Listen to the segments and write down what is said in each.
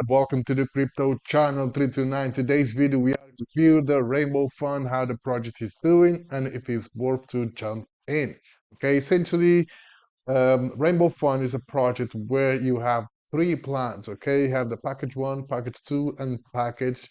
Welcome to the crypto channel 329. Today's video we are to review the Rainbow Fund, how the project is doing, and if it's worth to jump in. Okay, essentially, Rainbow Fund is a project where you have three plans. Okay, you have the package 1, package 2, and package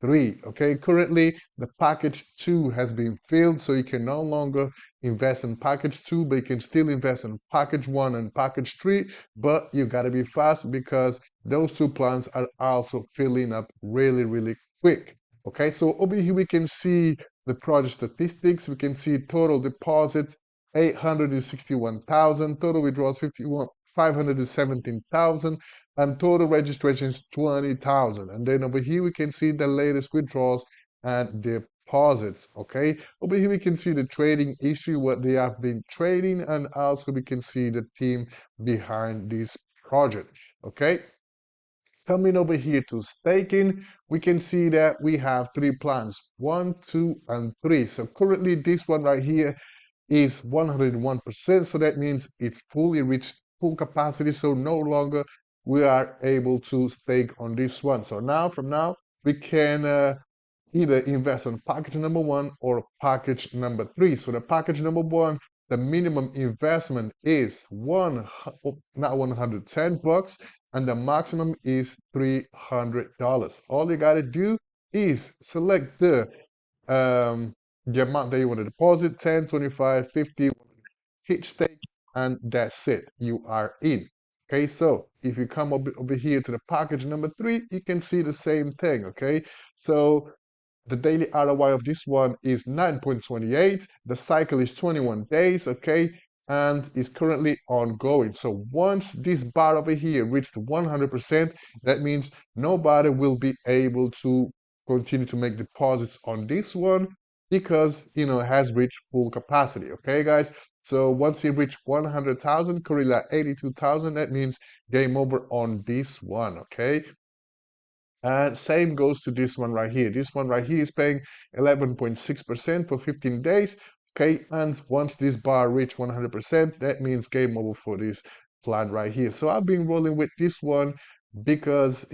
3. Okay, currently the package 2 has been filled, so you can no longer invest in package 2, but you can still invest in package 1 and package 3. But you got to be fast because those two plans are also filling up really, really quick. Okay, so over here we can see the project statistics. We can see total deposits 861,000, total withdrawals 517,000, and total registrations 20,000. And then over here we can see the latest withdrawals and deposits. Okay, over here we can see the trading history, what they have been trading, and also we can see the team behind this project. Okay, coming over here to staking, we can see that we have three plans, 1, 2, and 3. So currently this one right here is 101%. So that means it's fully reached full capacity. So no longer we are able to stake on this one. So now, from now, we can either invest on package number 1 or package number 3. So the package number 1, the minimum investment is not 110 bucks, and the maximum is $300. All you gotta do is select the amount that you want to deposit, 10, 25, 50, hit stake, and that's it. You are in. Okay, so if you come over here to the package number 3, you can see the same thing. Okay, so the daily ROI of this one is 9.28. The cycle is 21 days, okay, and is currently ongoing. So once this bar over here reached 100%, that means nobody will be able to continue to make deposits on this one because, it has reached full capacity, okay, guys? So once it reached 100,000, currently at 82,000, that means game over on this one, okay? And same goes to this one right here. This one right here is paying 11.6% for 15 days. Okay, and once this bar reach 100%, that means game over for this plan right here. So I've been rolling with this one because,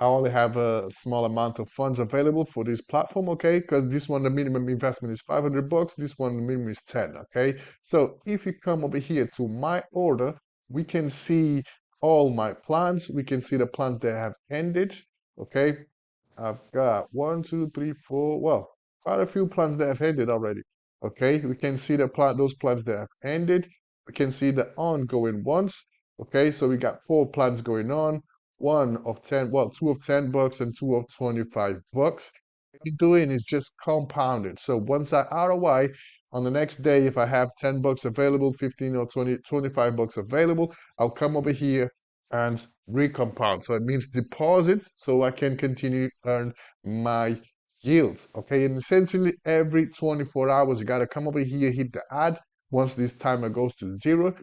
I only have a small amount of funds available for this platform, okay? Because this one, the minimum investment is 500 bucks. This one, the minimum is 10, okay? So if you come over here to my order, we can see all my plans. We can see the plans that have ended. Okay, I've got 1, 2, 3, 4. Well, quite a few plans that have ended already. Okay, we can see those plans that have ended. We can see the ongoing ones. Okay, so we got 4 plans going on. 1 of 10, well, 2 of 10 bucks and 2 of 25 bucks. What you're doing is just compounded. So once that ROI on the next day, if I have 10 bucks available, 15 or 20, 25 bucks available, I'll come over here and recompound. So it means deposit so I can continue earn my yields. Okay, and essentially every 24 hours, you got to come over here, hit the add. Once this timer goes to 0,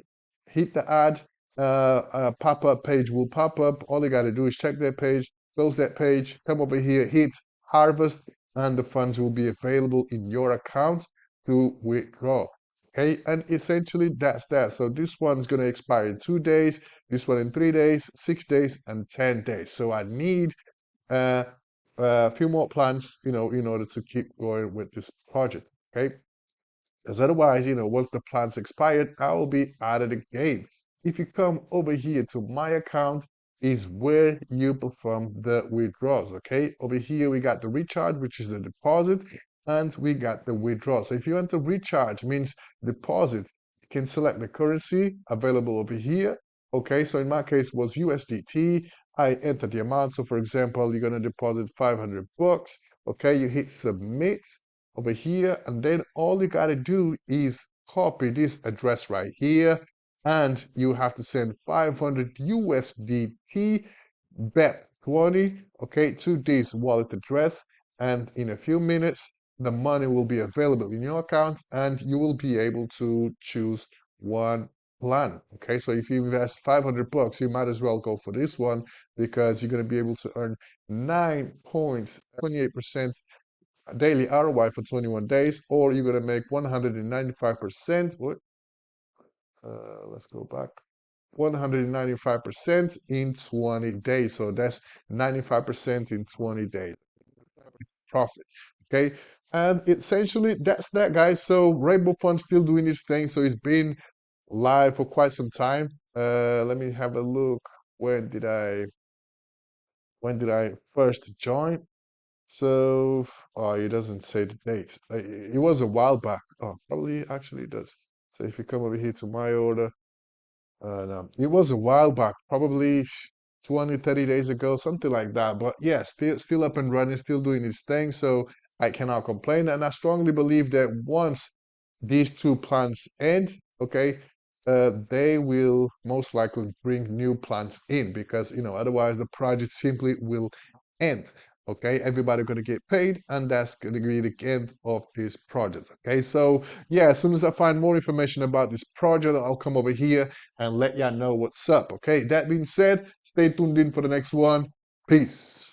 hit the add, a pop-up page will pop up. All you got to do is check that page, close that page, come over here, hit harvest, and the funds will be available in your account to withdraw. Okay, and essentially that's that. So this one's going to expire in 2 days, this one in 3 days, 6 days, and 10 days. So I need a few more plans, in order to keep going with this project. Okay, because otherwise, once the plan's expired, I will be out of the game. If you come over here to my account, is where you perform the withdrawals. Okay, over here we got the recharge, which is the deposit, and we got the withdrawal. So if you want to recharge, means deposit, you can select the currency available over here. Okay, so in my case was USDT. I enter the amount. So for example, you're gonna deposit 500 bucks. Okay, you hit submit over here, and then all you gotta do is copy this address right here, and you have to send 500 USDT BEP20, okay, to this wallet address, and in a few minutes the money will be available in your account and you will be able to choose one plan. Okay, so if you invest 500 bucks, you might as well go for this one because you're going to be able to earn 9.28% daily ROI for 21 days, or you're going to make 195%. What? Let's go back. 195% in 20 days. So that's 95% in 20 days profit. Okay. And essentially that's that, guys. So Rainbow Fund still doing its thing. So it's been live for quite some time. Let me have a look. When did I first join? So, oh, it doesn't say the date. It was a while back. Oh, probably actually it does. So if you come over here to my order, no, it was a while back, probably 20, 30 days ago, something like that. But yeah, still up and running, still doing its thing. So I cannot complain. And I strongly believe that once these two plants end, okay, they will most likely bring new plants in because, otherwise the project simply will end. Okay, everybody gonna get paid, and that's gonna be the end of this project. Okay, so yeah, as soon as I find more information about this project, I'll come over here and let y'all know what's up. Okay, that being said, stay tuned in for the next one. Peace.